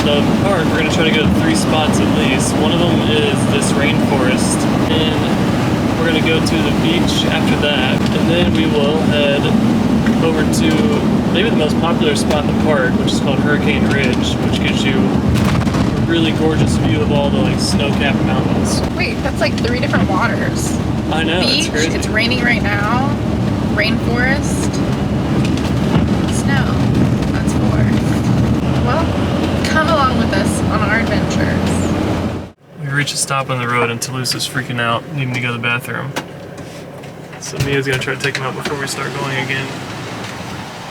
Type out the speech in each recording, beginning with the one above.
the park, we're going to try to go to 3 spots at least. One of them is this rainforest, and we're going to go to the beach after that, and then we will head over to maybe the most popular spot in the park, which is called Hurricane Ridge, which gives you a really gorgeous view of all the like snow-capped mountains. Wait, that's like 3 different waters. I know, Beach, it's crazy. it's raining right now. Rainforest, snow. That's 4. Well, come along with us on our adventures. We reach a stop on the road and Toulouse is freaking out, needing to go to the bathroom. So Mia's gonna try to take him out before we start going again.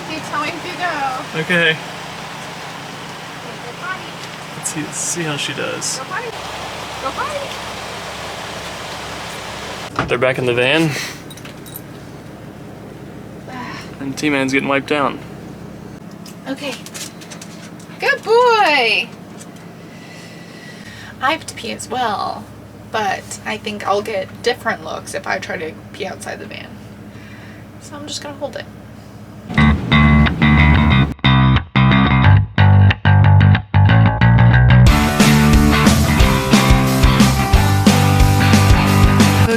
Hey, tell me if you go. Okay. Go potty. Let's see how she does. Go potty. Go potty. They're back in the van. And T-Man's getting wiped down. Okay. Good boy. I have to pee as well, but I think I'll get different looks if I try to pee outside the van. So I'm just gonna hold it.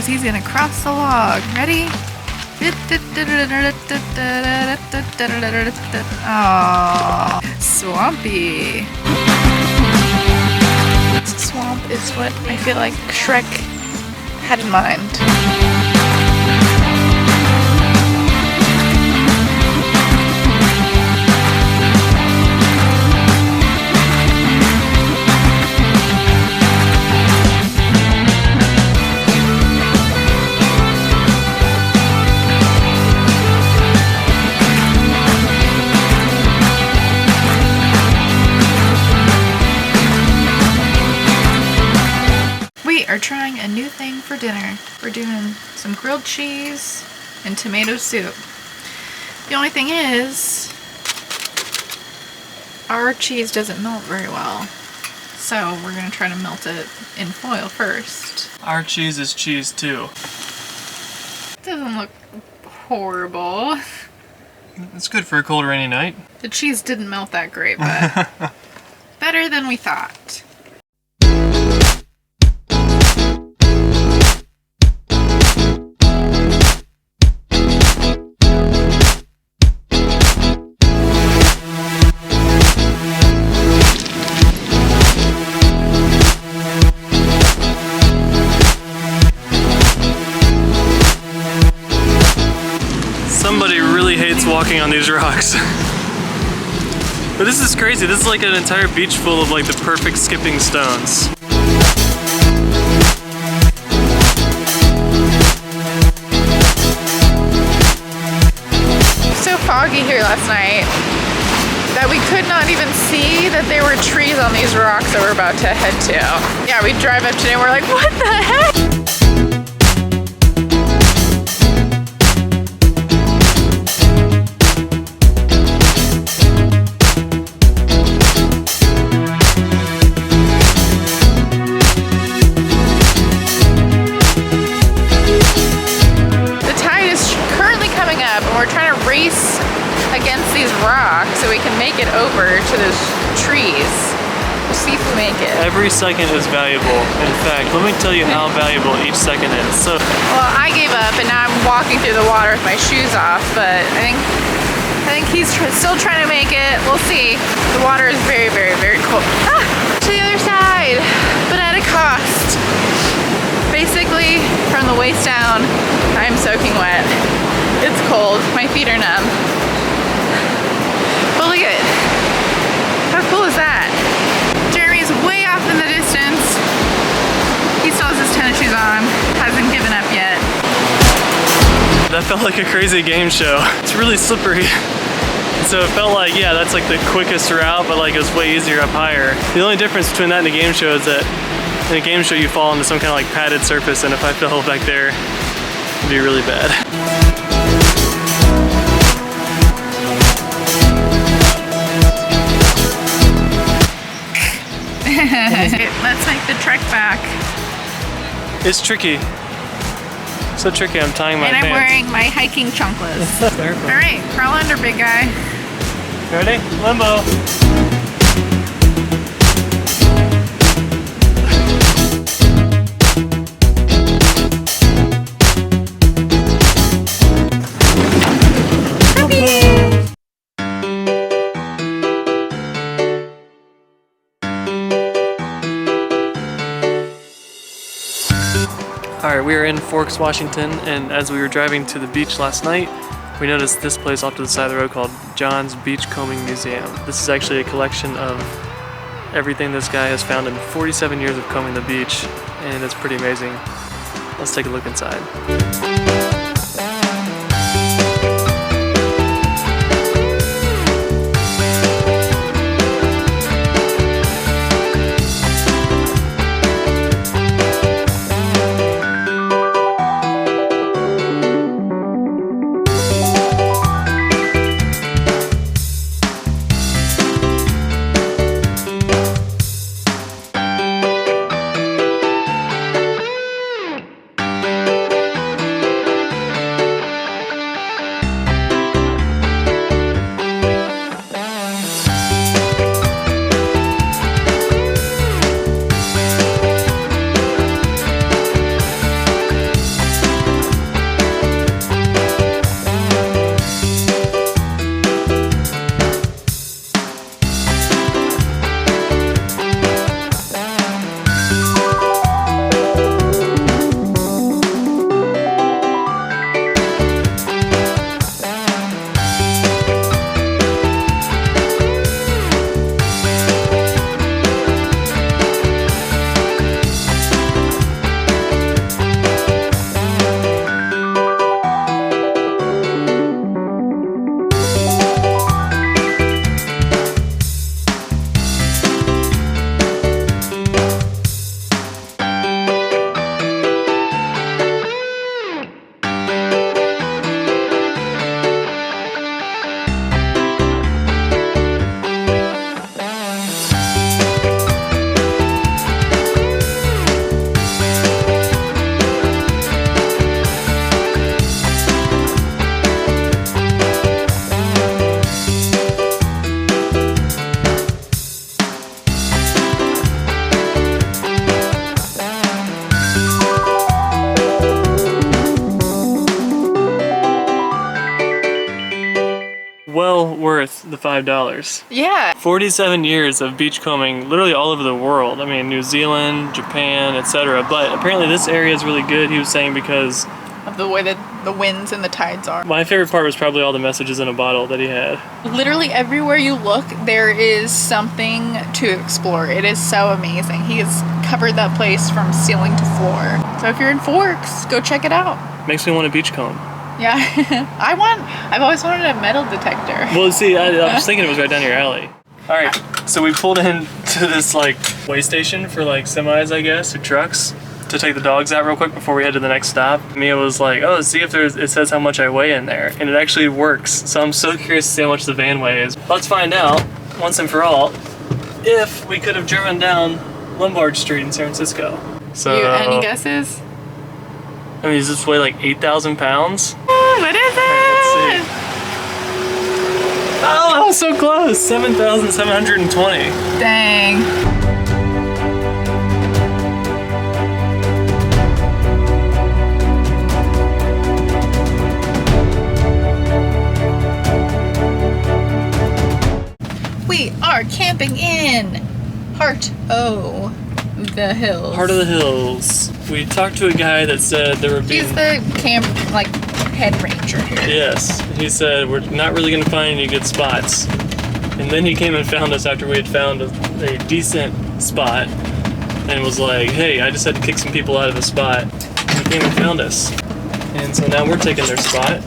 He's gonna cross the log. Ready? Oh, swampy. Swamp is what I feel like Shrek had in mind. Are trying a new thing for dinner. We're doing some grilled cheese and tomato soup. The only thing is, our cheese doesn't melt very well. So we're gonna try to melt it in foil first. Our cheese is cheese too. Doesn't look horrible. It's good for a cold rainy night. The cheese didn't melt that great, but better than we thought. Somebody really hates walking on these rocks. But this is crazy. This is like an entire beach full of like the perfect skipping stones. So foggy here last night that we could not even see that there were trees on these rocks that we're about to head to. Yeah, we drive up today and we're like, what the heck? Against these rocks so we can make it over to those trees. We'll see if we make it. Every second is valuable. In fact, let me tell you how valuable each second is. So, well, I gave up and now I'm walking through the water with my shoes off, but I think he's still trying to make it. We'll see. The water is very, very, very cold. Ah, to the other side, but at a cost. Basically, from the waist down, I'm soaking wet. It's cold. My feet are numb. But look at it. How cool is that? Jeremy's way off in the distance. He still has his tennis shoes on. Hasn't given up yet. that felt like a crazy game show. It's really slippery. So it felt like, yeah, that's like the quickest route, but like it was way easier up higher. The only difference between that and a game show is that in a game show you fall into some kind of like padded surface, and if I fell back there, it'd be really bad. Let's make the trek back. It's tricky. So tricky, I'm tying my pants. And I'm wearing my hiking chunklets. Alright, crawl under, big guy. Ready? Limbo. we are in Forks, Washington, and as we were driving to the beach last night, we noticed this place off to the side of the road called John's Beachcombing Museum. This is actually a collection of everything this guy has found in 47 years of combing the beach, and it's pretty amazing. Let's take a look inside. Well worth the $5. Yeah. 47 years of beachcombing literally all over the world. I mean, New Zealand, Japan, etc. But apparently this area is really good, he was saying, because Of the way that the winds and the tides are. my favorite part was probably all the messages in a bottle that he had. Literally everywhere you look, there is something to explore. It is so amazing. He has covered that place from ceiling to floor. So if you're in Forks, go check it out. Makes me want a beachcomb. Yeah. I've always wanted a metal detector. Well, see, I was thinking it was right down your alley. All right, so we pulled in to this like way station for like semis, I guess, or trucks, to take the dogs out real quick before we head to the next stop. Mia was like, oh, see if it says how much I weigh in there. And it actually works. So I'm so curious to see how much the van weighs. Let's find out, once and for all, if we could have driven down Lombard Street in San Francisco. So, Any guesses? I mean, does this weigh like 8,000 pounds? What is it? Let's see. Oh, I was so close. 7,720. Dang. We are camping in Heart O' the Hills. Heart of the Hills. We talked to a guy that said there would be. He's the camp head ranger here. Yes, he said we're not really going to find any good spots. And then he came and found us after we had found a decent spot and was like, hey, I just had to kick some people out of the spot. And he came and found us. And so now we're taking their spot.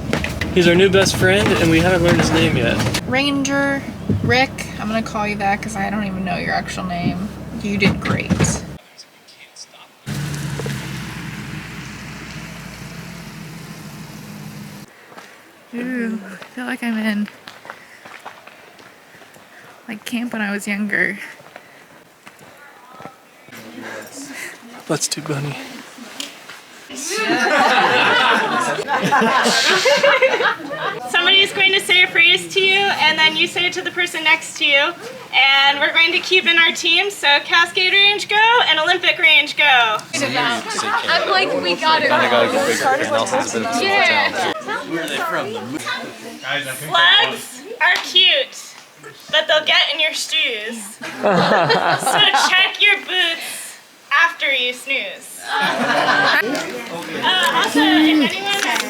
He's our new best friend and we haven't learned his name yet. Ranger Rick, I'm gonna call you that because I don't even know your actual name. You did great. Ooh, I feel like I'm in camp when I was younger. Let's do bunny. Somebody's going to say a phrase to you, and then you say it to the person next to you. And we're going to keep in our teams, so Cascade Range go and Olympic Range go. I'm like, we got it. Yeah. Where are they from? Flags are cute, but they'll get in your shoes. So check your boots after you snooze. Also, if anyone